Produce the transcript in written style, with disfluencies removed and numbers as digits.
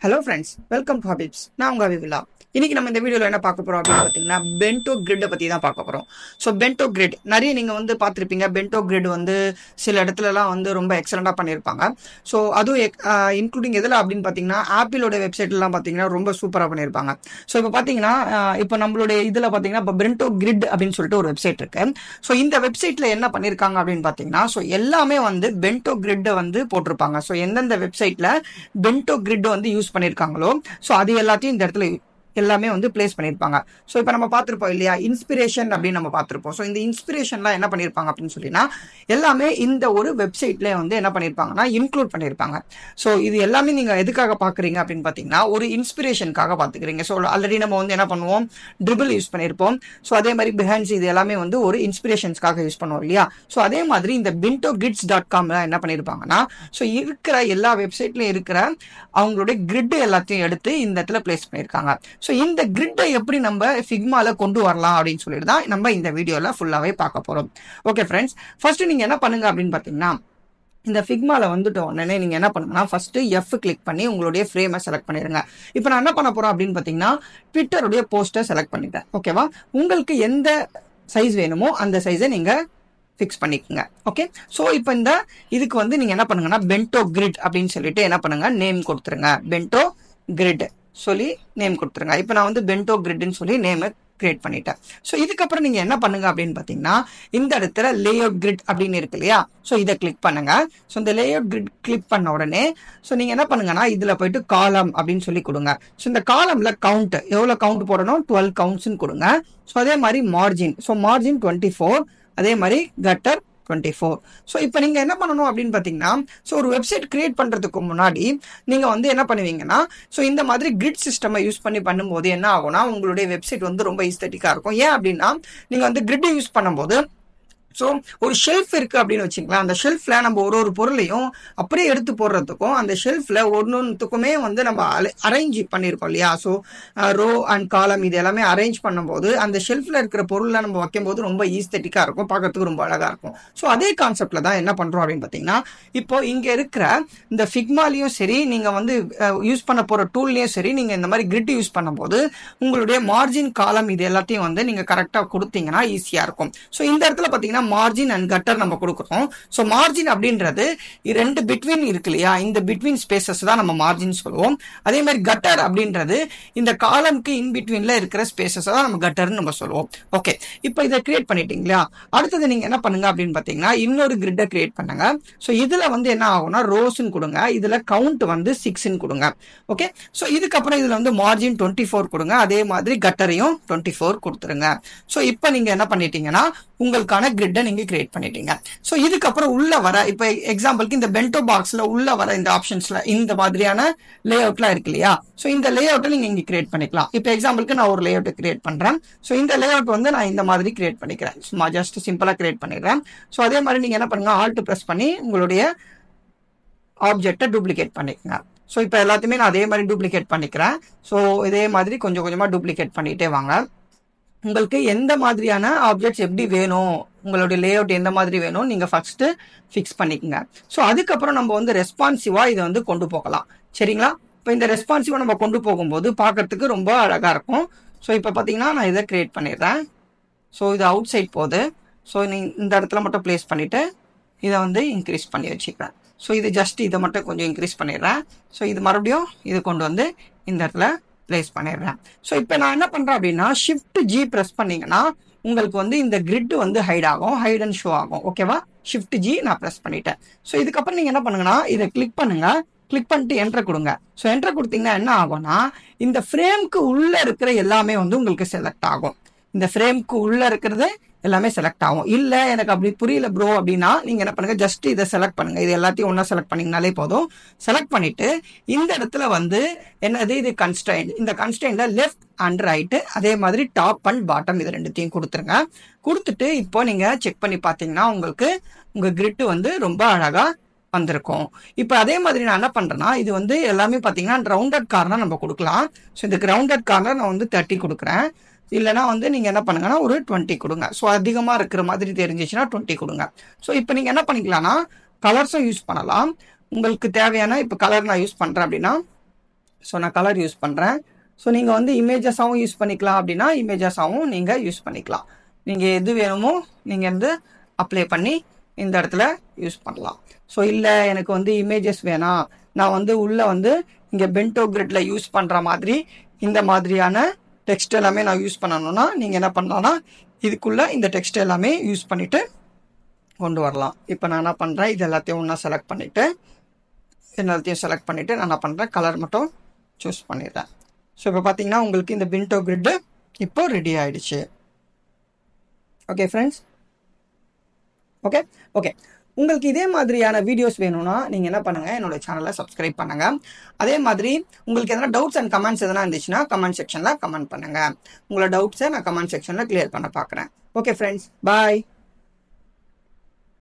Hello friends, welcome to Habibs. நான் உங்கள் அபிவிலா. இன்னைக்கு நம்ம இந்த வீடியோவில் என்ன பார்க்க போகிறோம் அப்படின்னு பார்த்தீங்கன்னா, பென்டோ கிரிட்டை பற்றி தான் பார்க்க போகிறோம். ஸோ பென்டோ கிரிட் நிறைய நீங்கள் வந்து பார்த்துருப்பீங்க. பென்டோ கிரிட் வந்து சில இடத்துலலாம் வந்து ரொம்ப எக்ஸலண்ட்டாக பண்ணியிருப்பாங்க. ஸோ அதுவும் இன்க்ளூடிங் எதில் அப்படின்னு பார்த்தீங்கன்னா, ஆப்பிளோட வெப்சைட்லாம் பார்த்தீங்கன்னா ரொம்ப சூப்பராக பண்ணியிருப்பாங்க. ஸோ இப்போ பார்த்தீங்கன்னா, இப்போ நம்மளுடைய இதில் பார்த்தீங்கன்னா இப்போ பென்டோ கிரிட் அப்படின்னு சொல்லிட்டு ஒரு வெப்சைட் இருக்கு. ஸோ இந்த வெப்சைட்டில் என்ன பண்ணியிருக்காங்க அப்படின்னு பார்த்தீங்கன்னா, ஸோ எல்லாமே வந்து பென்டோ கிரிட்டை வந்து போட்டிருப்பாங்க. ஸோ எந்தெந்த வெப்சைட்டில் பென்டோ கிரிட் வந்து யூஸ் பண்ணியிருக்காங்களோ ஸோ அது எல்லாத்தையும் இந்த இடத்துல எல்லாமே வந்து பிளேஸ் பண்ணியிருப்பாங்க. ஸோ இப்போ நம்ம பார்த்துருப்போம் இல்லையா, இன்ஸ்பிரேஷன் அப்படின்னு நம்ம பார்த்துருப்போம். ஸோ இந்த இன்ஸ்பிரேஷன்லாம் என்ன பண்ணியிருப்பாங்க அப்படின்னு சொல்லினா எல்லாமே இந்த ஒரு வெப்சைட்லேயே வந்து என்ன பண்ணியிருப்பாங்கன்னா இன்க்ளூட் பண்ணியிருப்பாங்க. ஸோ இது எல்லாமே நீங்கள் எதுக்காக பார்க்குறீங்க அப்படின்னு பார்த்தீங்கன்னா, ஒரு இன்ஸ்பிரேஷனுக்காக பார்த்துக்கிறீங்க. ஸோ ஆல்ரெடி நம்ம வந்து என்ன பண்ணுவோம், ட்ரிபிள் யூஸ் பண்ணியிருப்போம். ஸோ அதே மாதிரி பிஹான்ஸ் இது எல்லாமே வந்து ஒரு இன்ஸ்பிரேஷன்ஸ்க்காக யூஸ் பண்ணுவோம் இல்லையா. ஸோ அதே மாதிரி இந்த bintogrids.com என்ன பண்ணியிருப்பாங்கன்னா, ஸோ இருக்கிற எல்லா வெப்சைட்லையும் இருக்கிற அவங்களுடைய கிரிட் எல்லாத்தையும் எடுத்து இந்த இடத்துல பிளேஸ் பண்ணியிருக்காங்க. ஸோ இந்த கிரிட்டை எப்படி நம்ம ஃபிக்மால கொண்டு வரலாம் அப்படின்னு சொல்லிட்டு தான் நம்ம இந்த வீடியோவில் ஃபுல்லாகவே பார்க்க போகிறோம். ஓகே ஃப்ரெண்ட்ஸ், ஃபர்ஸ்ட் நீங்கள் என்ன பண்ணுங்க அப்படின்னு பார்த்தீங்கன்னா, இந்த ஃபிக்மால வந்துட்ட உடனே நீங்கள் என்ன பண்ணுங்கன்னா, ஃபர்ஸ்ட் எஃப் கிளிக் பண்ணி உங்களுடைய ஃப்ரேமை செலக்ட் பண்ணிடுங்க. இப்போ நான் என்ன பண்ண போகிறோம் அப்படின்னு பார்த்தீங்கன்னா, ட்விட்டருடைய போஸ்ட்டை செலக்ட் பண்ணிட்டேன். ஓகேவா, உங்களுக்கு எந்த சைஸ் வேணுமோ அந்த சைஸை நீங்கள் ஃபிக்ஸ் பண்ணிக்கோங்க. ஓகே, ஸோ இப்போ இந்த இதுக்கு வந்து நீங்கள் என்ன பண்ணுங்கன்னா, பென்டோ கிரிட் அப்படின்னு சொல்லிட்டு என்ன பண்ணுங்க, நேம் கொடுத்துருங்க. பென்டோ கிரிட் சொல்லி நேம் கொடுத்துருங்க. இப்போ நான் வந்து பென்டோ கிரிட்னு சொல்லி நேமை கிரியேட் பண்ணிட்டேன். ஸோ இதுக்கப்புறம் நீங்கள் என்ன பண்ணுங்க அப்படின்னு பார்த்தீங்கன்னா, இந்த இடத்துல லேஅவுட் கிரிட் அப்படின்னு இருக்கு இல்லையா, ஸோ இதை கிளிக் பண்ணுங்க. ஸோ இந்த லேஅவுட் கிரிட் கிளிக் பண்ண உடனே ஸோ நீங்கள் என்ன பண்ணுங்கன்னா, இதில் போயிட்டு காலம் அப்படின்னு சொல்லி கொடுங்க. ஸோ இந்த காலமில் கவுண்ட் எவ்வளோ கவுண்ட் போடணும், 12 கவுண்ட்ஸ்ன்னு கொடுங்க. ஸோ அதே மாதிரி மார்ஜின், ஸோ மார்ஜின் 24, அதே மாதிரி கட்டர் 24. ஸோ இப்போ நீங்கள் என்ன பண்ணணும் அப்படின்னு பார்த்தீங்கன்னா, ஸோ ஒரு வெப்சைட் கிரியேட் பண்ணுறதுக்கு முன்னாடி நீங்கள் வந்து என்ன பண்ணுவீங்கன்னா, ஸோ இந்த மாதிரி கிரிட் சிஸ்டமை யூஸ் பண்ணி பண்ணும்போது என்ன ஆகும்னா, உங்களுடைய வெப்சைட் வந்து ரொம்ப ஈஸ்தட்டிக்காக இருக்கும். ஏன் அப்படின்னா, நீங்கள் வந்து கிரிட்டை யூஸ் பண்ணும்போது ஸோ ஒரு ஷெல்ஃப் இருக்குது அப்படின்னு வச்சுக்கலாம். அந்த ஷெல்ஃபில் நம்ம ஒரு பொருளையும் அப்படியே எடுத்து போடுறதுக்கும் அந்த ஷெல்ஃபில் ஒன்றுத்துக்குமே வந்து நம்ம அரேஞ்ச் பண்ணியிருக்கோம் இல்லையா. ஸோ ரோ அண்ட் காலம் இது எல்லாமே அரேஞ்ச் பண்ணும்போது அந்த ஷெல்ஃபில் இருக்கிற பொருளை நம்ம வைக்கும்போது ரொம்ப ஈஸ்தட்டிக்காக இருக்கும், பார்க்கறதுக்கு ரொம்ப அழகாக இருக்கும். ஸோ அதே கான்செப்டில் தான் என்ன பண்ணுறோம் அப்படின்னு பார்த்தீங்கன்னா, இப்போ இங்கே இருக்கிற இந்த ஃபிக்மாலையும் சரி, நீங்கள் வந்து யூஸ் பண்ண போகிற டூல்லையும் சரி, நீங்கள் இந்த மாதிரி கிரிட் யூஸ் பண்ணும்போது உங்களுடைய மார்ஜின் காலம் இது எல்லாத்தையும் வந்து நீங்கள் கரெக்டாக கொடுத்தீங்கன்னா ஈஸியாக இருக்கும். ஸோ இந்த இடத்துல பார்த்தீங்கன்னா மார்ஜின் அண்ட் கட்டர் நம்ம கொடுக்குறோம். ஸோ மார்ஜின் அப்படின்றது ரெண்டு பிட்வீன் இருக்கு இல்லையா, இந்த பிட்வீன் ஸ்பேசஸ் தான் நம்ம மார்ஜின் சொல்லுவோம். அதே மாதிரி கட்டர் அப்படின்றது இந்த காலம்க்கு இன் பிட்வீன்ல இருக்கிற ஸ்பேசஸ் தான் நம்ம கட்டர்னு நம்ம சொல்லுவோம். ஓகே, இப்போ இதை கிரியேட் பண்ணிட்டீங்களா, அடுத்தது நீங்க என்ன பண்ணுங்க அப்படின்னு பார்த்தீங்கன்னா, இன்னொரு கிரிட்டை கிரியேட் பண்ணுங்க. ஸோ இதுல வந்து என்ன ஆகும்னா, ரோஸ்ன்னு கொடுங்க, இதுல கவுண்ட் வந்து 6ன்னு கொடுங்க. ஓகே, ஸோ இதுக்கப்புறம் இதுல வந்து மார்ஜின் 24 கொடுங்க, அதே மாதிரி கட்டரையும் 24 கொடுத்துருங்க. ஸோ இப்போ நீங்க என்ன பண்ணிட்டீங்கன்னா, உங்களுக்கான கிரிட்டை நீங்க கிரியேட் பண்ணிட்டீங்க. ஸோ இதுக்கப்புறம் உள்ள வர இப்போ எக்ஸாம்பிளுக்கு இந்த பென்டோ பாக்ஸ்ல உள்ள வர இந்த ஆப்ஷன்ஸ்ல இந்த மாதிரியான லே அவுட்லாம் இருக்கு இல்லையா. ஸோ இந்த லே அவுட்டை நீங்க இங்க கிரியேட் பண்ணிக்கலாம். இப்போ எக்ஸாம்பிளுக்கு நான் ஒரு லே அவுட்டை கிரியேட் பண்றேன். ஸோ இந்த லே அவுட் வந்து நான் இந்த மாதிரி கிரியேட் பண்ணிக்கிறேன். சும்மா ஜஸ்ட் சிம்பிளா கிரியேட் பண்ணிடுறேன். ஸோ அதே மாதிரி நீங்க என்ன பண்ணுங்க, ஆல்ட் பிரஸ் பண்ணி உங்களுடைய ஆப்ஜெக்டை டூப்ளிகேட் பண்ணிக்கங்க. ஸோ இப்போ எல்லாத்தையுமே நான் அதே மாதிரி டூப்ளிகேட் பண்ணிக்கிறேன். ஸோ இதே மாதிரி கொஞ்சம் கொஞ்சமா டூப்ளிகேட் பண்ணிட்டே வாங்க. உங்களுக்கு எந்த மாதிரியான ஆப்ஜெக்ட்ஸ் எப்படி வேணும், உங்களுடைய லே அவுட் எந்த மாதிரி வேணும் நீங்க ஃபர்ஸ்ட் ஃபிக்ஸ் பண்ணிக்கங்க. ஸோ அதுக்கப்புறம் நம்ம வந்து ரெஸ்பான்சிவா இதை வந்து கொண்டு போகலாம். சரிங்களா, இப்போ இந்த ரெஸ்பான்சிவா நம்ம கொண்டு போகும்போது பார்க்கறதுக்கு ரொம்ப அழகா இருக்கும். ஸோ இப்போ பார்த்தீங்கன்னா நான் இதை கிரியேட் பண்ணிடுறேன். ஸோ இது அவுட் சைட் போகுது. ஸோ இந்த இடத்துல மட்டும் பிளேஸ் பண்ணிட்டு இதை வந்து இன்க்ரீஸ் பண்ணி வச்சுக்கிறேன். ஸோ இது ஜஸ்ட் இதை மட்டும் கொஞ்சம் இன்க்ரீஸ் பண்ணிடுறேன். ஸோ இது மறுபடியும் இது கொண்டு வந்து இந்த இடத்துல பிளேஸ் பண்ணிடுறேன். ஸோ இப்போ நான் என்ன பண்றேன் அப்படின்னா, ஷிஃப்ட் ஜி பிரஸ் பண்ணீங்கன்னா உங்களுக்கு வந்து இந்த கிரிட் வந்து ஹைட் ஆகும், ஹைட் அண்ட் ஷோ ஆகும். ஓகேவா, ஷிஃப்ட் ஜி நான் பிரஸ் பண்ணிட்டேன். ஸோ இதுக்கப்புறம் நீங்க என்ன பண்ணுங்கன்னா, இதை கிளிக் பண்ணுங்க, கிளிக் பண்ணிட்டு என்டர் கொடுங்க. ஸோ என்டர் கொடுத்தீங்கன்னா என்ன ஆகும்னா, இந்த ஃப்ரேம்க்கு உள்ள இருக்கிற எல்லாமே வந்து உங்களுக்கு செலக்ட் ஆகும். இந்த ஃப்ரேம்க்கு உள்ள இருக்கிறது எல்லாமே செலக்ட் ஆகும். இல்ல எனக்கு அப்படி புரியல ப்ரோ அப்படின்னா நீங்க என்ன பண்ணுங்க, ஜஸ்ட் இதை செலக்ட் பண்ணுங்க. இது எல்லாத்தையும் ஒன்னா செலக்ட் பண்ணீங்கனாலே போதும். செலக்ட் பண்ணிட்டு இந்த இடத்துல வந்து என்னது, இது கன்ஸ்ட்ரெயின்ட். இந்த கன்ஸ்ட்ரெயின்ட்ல லெஃப்ட் அண்ட் ரைட், அதே மாதிரி டாப் அண்ட் பாட்டம் இது ரெண்டுத்தையும் கொடுத்துருங்க. கொடுத்துட்டு இப்போ நீங்க செக் பண்ணி பார்த்தீங்கன்னா உங்களுக்கு உங்க கிரிட் வந்து ரொம்ப அழகா வந்திருக்கும். இப்போ அதே மாதிரி நான் என்ன பண்றேன்னா, இது வந்து எல்லாமே பார்த்தீங்கன்னா ரவுண்டட் கார்னர் நம்ம கொடுக்கலாம். ஸோ இந்த ரவுண்டட் கார்னர் நான் வந்து 30 கொடுக்குறேன். இல்லைனா வந்து நீங்க என்ன பண்ணுங்கன்னா ஒரு 20 கொடுங்க. ஸோ அதிகமா இருக்கிற மாதிரி தெரிஞ்சிச்சுன்னா 20 கொடுங்க. ஸோ இப்போ நீங்க என்ன பண்ணிக்கலாம்னா, கலர்ஸும் யூஸ் பண்ணலாம். உங்களுக்கு தேவையான இப்போ கலர் நான் யூஸ் பண்றேன் அப்படின்னா ஸோ நான் கலர் யூஸ் பண்ணுறேன். ஸோ நீங்கள் வந்து இமேஜஸாகவும் யூஸ் பண்ணிக்கலாம், அப்படின்னா இமேஜஸாகவும் நீங்கள் யூஸ் பண்ணிக்கலாம். நீங்கள் எது வேணுமோ நீங்கள் வந்து அப்ளை பண்ணி இந்த இடத்துல யூஸ் பண்ணலாம். ஸோ இல்லை எனக்கு வந்து இமேஜஸ் வேணாம், நான் வந்து உள்ளே வந்து இங்கே பென்டோ கிரிட்டில் யூஸ் பண்ணுற மாதிரி இந்த மாதிரியான டெக்ஸ்ட் எல்லாமே நான் யூஸ் பண்ணணும்னா நீங்கள் என்ன பண்ணலாம்னா இதுக்குள்ளே இந்த டெக்ஸ்ட் எல்லாமே யூஸ் பண்ணிவிட்டு கொண்டு வரலாம். இப்போ நான் என்ன பண்ணுறேன், இது எல்லாத்தையும் ஒன்றா செலக்ட் பண்ணிவிட்டு நான் என்ன பண்ணுறேன், கலர் மட்டும் சூஸ் பண்ணிடுறேன். ஸோ இப்போ பார்த்தீங்கன்னா உங்களுக்கு இந்த பென்டோ கிரிட் இப்போ ரெடி ஆகிடுச்சு. ஓகே ஃப்ரெண்ட்ஸ், ஓகே உங்களுக்கு இதே மாதிரியான வீடியோஸ் வேணும்னா நீங்கள் என்ன பண்ணுங்கள், என்னோட சேனலை சப்ஸ்கிரைப் பண்ணுங்கள். அதே மாதிரி உங்களுக்கு எதனா டவுட்ஸ் அண்ட் கமெண்ட்ஸ் எதனா இருந்துச்சுன்னா கமெண்ட் செக்ஷனில் கமெண்ட் பண்ணுங்கள். உங்களோட டவுட்ஸை நான் கமெண்ட் செக்ஷனில் கிளியர் பண்ண பார்க்குறேன். ஓகே ஃப்ரெண்ட்ஸ், பாய்.